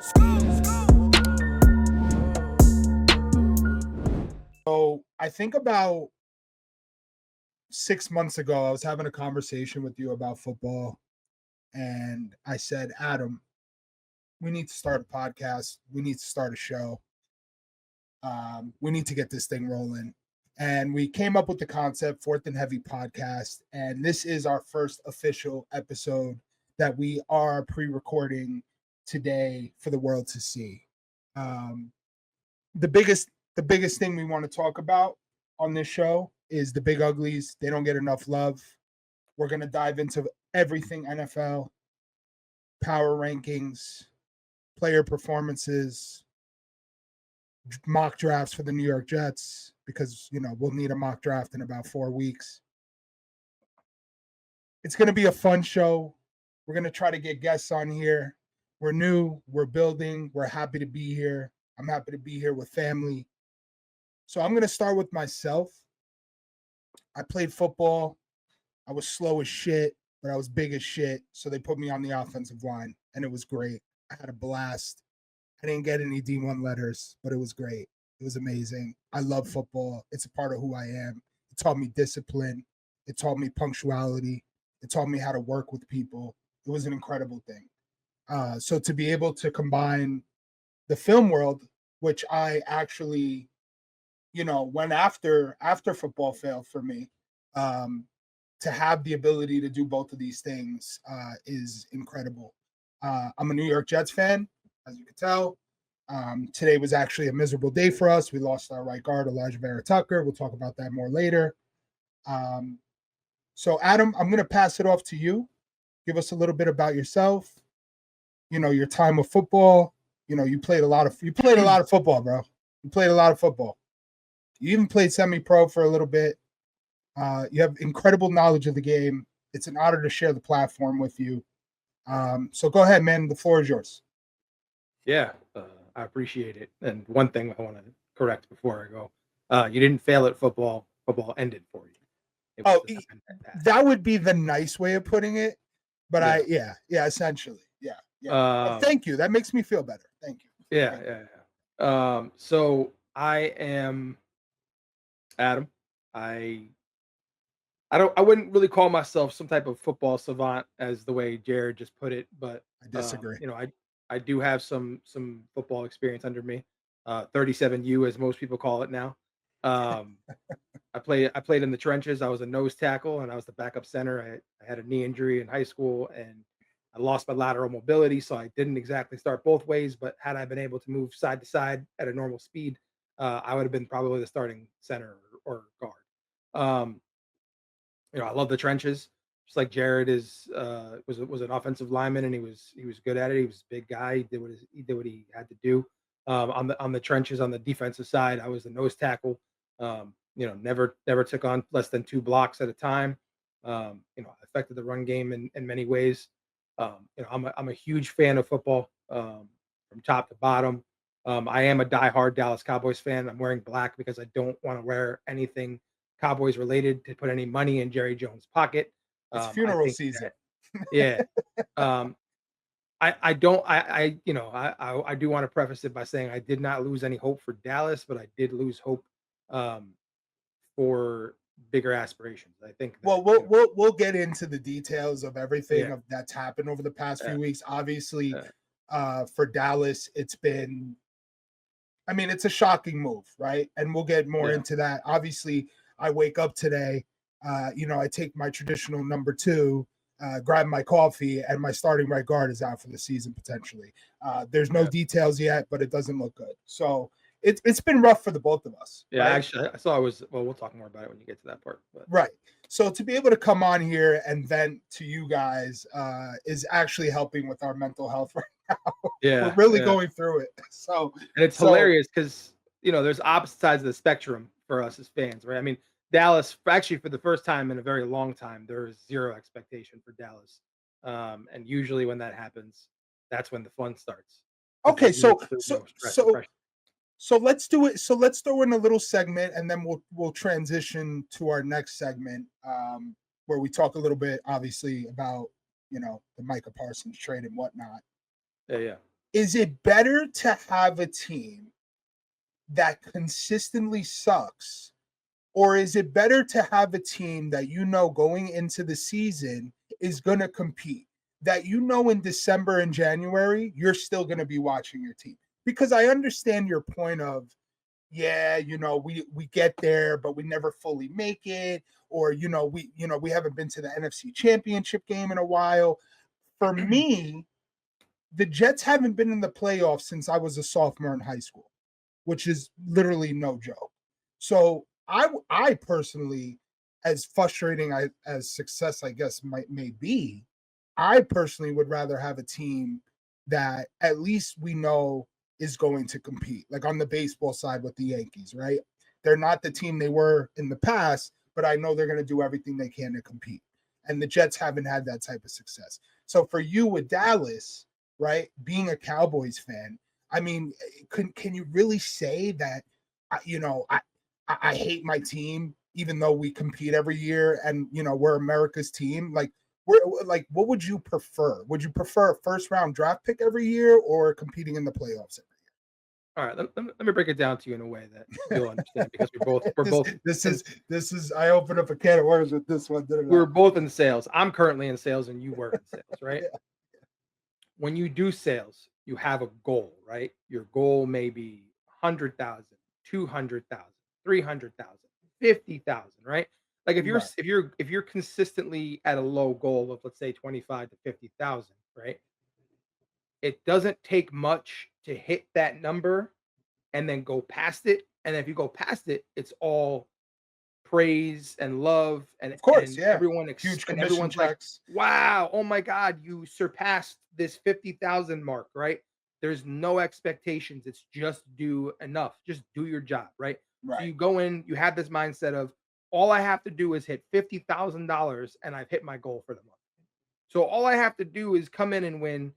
So I think about 6 months ago, I was having a conversation with you about football, and I said, Adam, we need to start a podcast. We need to start a show. We need to get this thing rolling. And we came up with the concept, Fourth and Heavy Podcast. And this is our first official episode that we are pre recording today for the world to see. Um, the biggest thing we want to talk about on this show is the big uglies. They don't get enough love. We're going to dive into everything NFL, power rankings, player performances, mock drafts for the New York Jets, because we'll need a mock draft in about 4 weeks. It's going to be a fun show. We're going to try to get guests on here. We're new, we're building, we're happy to be here. I'm happy to be here with family. So I'm going to start with myself. I played football. I was slow as shit, but I was big as shit. So they put me on the offensive line, and it was great. I had a blast. I didn't get any D1 letters, but it was great. It was amazing. I love football. It's a part of who I am. It taught me discipline. It taught me punctuality. It taught me how to work with people. It was an incredible thing. So to be able to combine the film world, which I actually, went after football failed for me, to have the ability to do both of these things is incredible. I'm a New York Jets fan, as you can tell. Today was actually a miserable day for us. We lost our right guard, Elijah Vera Tucker. We'll talk about that more later. So, Adam, I'm going to pass it off to you. Give us a little bit about yourself. Your time with football. You played a lot of football, bro. You played a lot of football. You even played semi-pro for a little bit. You have incredible knowledge of the game. It's an honor to share the platform with you. So go ahead, man. The floor is yours. Yeah, I appreciate it. And one thing I want to correct before I go, you didn't fail at football. Football ended for you. That would be the nice way of putting it. But essentially. Yeah. Thank you. That makes me feel better. Thank you. Yeah. So I am Adam. I wouldn't really call myself some type of football savant, as the way Jared just put it, but I disagree. I do have some football experience under me. 37U, as most people call it now. I played in the trenches. I was a nose tackle and I was the backup center. I had a knee injury in high school and I lost my lateral mobility, so I didn't exactly start both ways. But had I been able to move side to side at a normal speed, I would have been probably the starting center or guard. I love the trenches. Just like Jared was an offensive lineman, and he was good at it. He was a big guy. He did what he had to do. On the trenches, on the defensive side, I was the nose tackle. Never took on less than 2 blocks at a time. Affected the run game in many ways. I'm a huge fan of football, from top to bottom. I am a diehard Dallas Cowboys fan. I'm wearing black because I don't want to wear anything Cowboys related to put any money in Jerry Jones' pocket. It's funeral season. Yeah. I don't I do want to preface it by saying I did not lose any hope for Dallas, but I did lose hope for bigger aspirations. I think we'll get into the details of everything that's happened over the past few weeks. Obviously, for Dallas, it's a shocking move, right? And we'll get more into that. Obviously, I wake up today, I take my traditional number 2, grab my coffee, and my starting right guard is out for the season potentially. There's no details yet, but it doesn't look good. So it's been rough for the both of us. Yeah, right? Actually, I saw we'll talk more about it when you get to that part. But. Right. So to be able to come on here and vent to you guys is actually helping with our mental health right now. Yeah, we're really going through it. So and it's hilarious because there's opposite sides of the spectrum for us as fans, right? I mean, Dallas, actually, for the first time in a very long time, there is zero expectation for Dallas, and usually when that happens, that's when the fun starts. Okay, so let's do it. So let's throw in a little segment, and then we'll transition to our next segment, where we talk a little bit, obviously, about the Micah Parsons trade and whatnot. Yeah. Is it better to have a team that consistently sucks, or is it better to have a team that you know going into the season is going to compete? That you know in December and January, you're still going to be watching your team. Because I understand your point of, yeah, we get there, but we never fully make it, or we haven't been to the NFC Championship game in a while. For me, the Jets haven't been in the playoffs since I was a sophomore in high school, which is literally no joke. So I personally, as frustrating as success I guess may be, I personally would rather have a team that at least we know is going to compete. Like on the baseball side with the Yankees, right? They're not the team they were in the past, but I know they're going to do everything they can to compete. And the Jets haven't had that type of success. So for you with Dallas, right, being a Cowboys fan, I mean, can you really say that? I hate my team, even though we compete every year, and we're America's team. Like, what would you prefer? Would you prefer a first round draft pick every year or competing in the playoffs All right, let me break it down to you in a way that every you'll understand because year? we're both This in, is I opened up a can of worms with this one, didn't I? we're both in sales. I'm currently in sales and you were in sales, right? Yeah, When you do sales, you have a goal, right? Your goal may be 100,000, 200,000, 300,000, 50,000, right? Like right. if you're consistently at a low goal of let's say 25 to 50,000, right? It doesn't take much to hit that number and then go past it. And if you go past it, it's all praise and love Of course, and yeah. Huge commission everyone's like, checks. "Wow, oh my god, you surpassed this 50,000 mark," right? There's no expectations. It's just do enough. Just do your job, right? So Right, you go in, you have this mindset of all I have to do is hit $50,000 and I've hit my goal for the month. So all I have to do is come in and win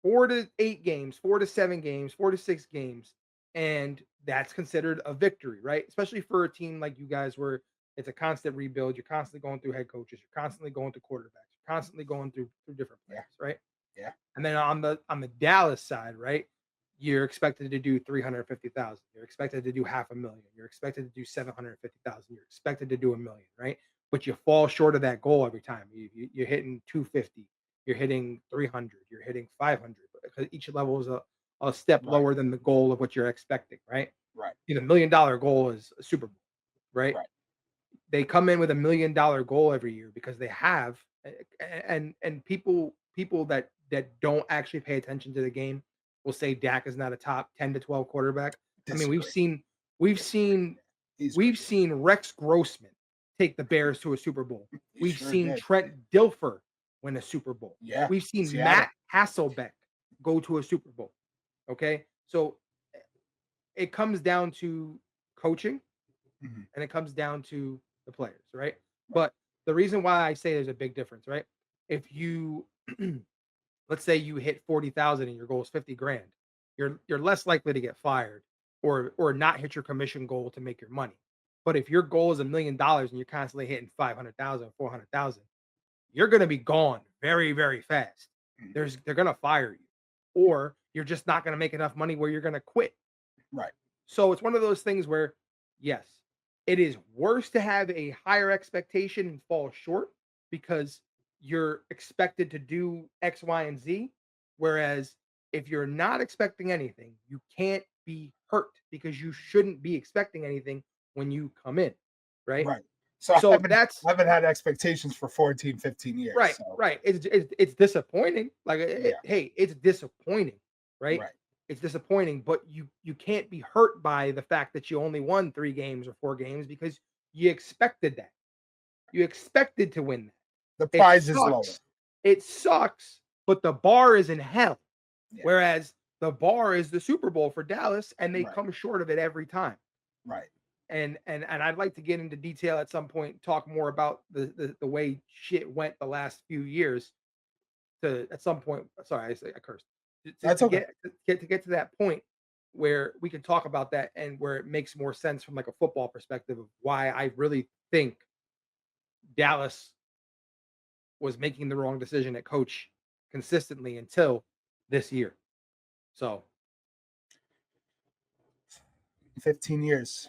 4 to 8 games, 4 to 7 games, 4 to 6 games, and that's considered a victory, right? Especially for a team like you guys, where it's a constant rebuild. You're constantly going through head coaches. You're constantly going through quarterbacks. You're constantly going through different yeah, players, right? yeah, And then on the Dallas side, right? You're expected to do 350,000. You're expected to do 500,000. You're expected to do 750,000. You're expected to do a million, right? But you fall short of that goal every time. You're hitting 250. You're hitting 300. You're hitting 500 because each level is a step right, lower than the goal of what you're expecting, right? right, $1 million goal is a Super Bowl, right? right. They come in with $1 million goal every year because they have and people that don't actually pay attention to the game will say Dak is not a top 10 to 12 quarterback. I mean, Disagree. we've Disagree. seen He's great. we've seen Rex Grossman take the Bears to a Super Bowl. He We've sure seen did. Trent Dilfer win a Super Bowl. Yeah, We've seen Seattle. Matt Hasselbeck go to a Super Bowl. Okay? So it comes down to coaching Mhm. and it comes down to the players, right? Right. But the reason why I say there's a big difference, right? If you let's say you hit 40,000 and your goal is 50 grand, you're less likely to get fired or not hit your commission goal to make your money. But if your goal is $1 million and you're constantly hitting 500,000, 400,000, you're going to be gone very, very fast. Mhm. They're going to fire you or you're just not going to make enough money where you're going to quit. Right. So it's one of those things where, yes, it is worse to have a higher expectation and fall short because you're expected to do X, Y, and Z. Whereas if you're not expecting anything, you can't be hurt because you shouldn't be expecting anything when you come in. Right. Right. So I So haven't that's I haven't had expectations for 14, 15 years. right. So Right. It's disappointing. Like, yeah. hey, it's disappointing. Right. Right. It's disappointing, but you can't be hurt by the fact that you only won 3 games or 4 games because you expected that. You expected to win that. The It prize is lower. sucks. It sucks, but the bar is in hell. Yeah. Whereas the bar is the Super Bowl for Dallas, and they Right. come short of it every time. Right. And I'd like to get into detail at some point, talk more about the way shit went the last few years. To at some point, sorry, I cursed. That's To okay. get to that point where we can talk about that and where it makes more sense from like a football perspective of why I really think Dallas was making the wrong decision at coach consistently until this year. So, 15 years.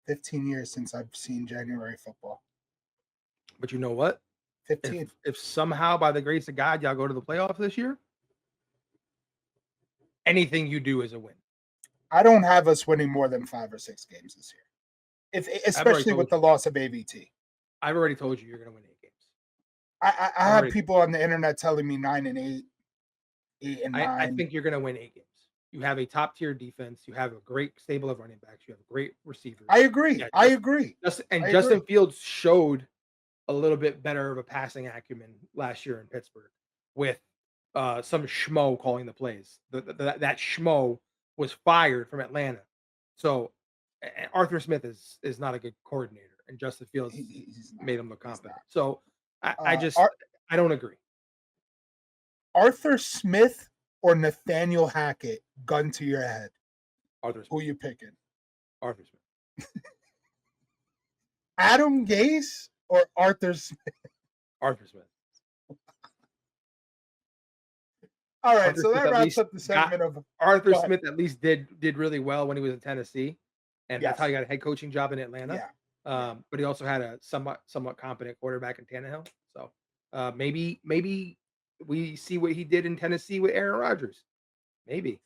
15 years since I've seen January football. but you know what? If 15. if somehow by the grace of God y'all go to the playoffs this year, anything you do is a win. I don't have us winning more than 5 or 6 games this year. I've already Especially with told the you. loss of AVT. I've already told you you're going to win 8 games. I I've have already people on the internet telling me 9-8, 8 and I 9. think you're going to win 8 games. You have a top tier defense. You have a great stable of running backs. You have great receivers. I agree. Yeah, I agree. I Justin agree. Fields showed a little bit better of a passing acumen last year in Pittsburgh with some schmo calling the plays. That schmo was fired from Atlanta. So Arthur Smith is not a good coordinator, and Justin Fields He's not. made him look He's competent. not. So I just Ar- I don't agree. Arthur Smith or Nathaniel Hackett, gun to your head. Arthur Who Smith. you picking? Arthur Smith. Adam Gase or Arthur Smith? Arthur Smith. All right, Arthur so Smith that at wraps least up the got segment of. Arthur Go ahead. Smith at least did really well when he was in Tennessee, and that's how Yes. he got a head coaching job in Atlanta. Yeah. Yeah. But he also had a somewhat competent quarterback in Tannehill. So maybe we see what he did in Tennessee with Aaron Rodgers. Maybe.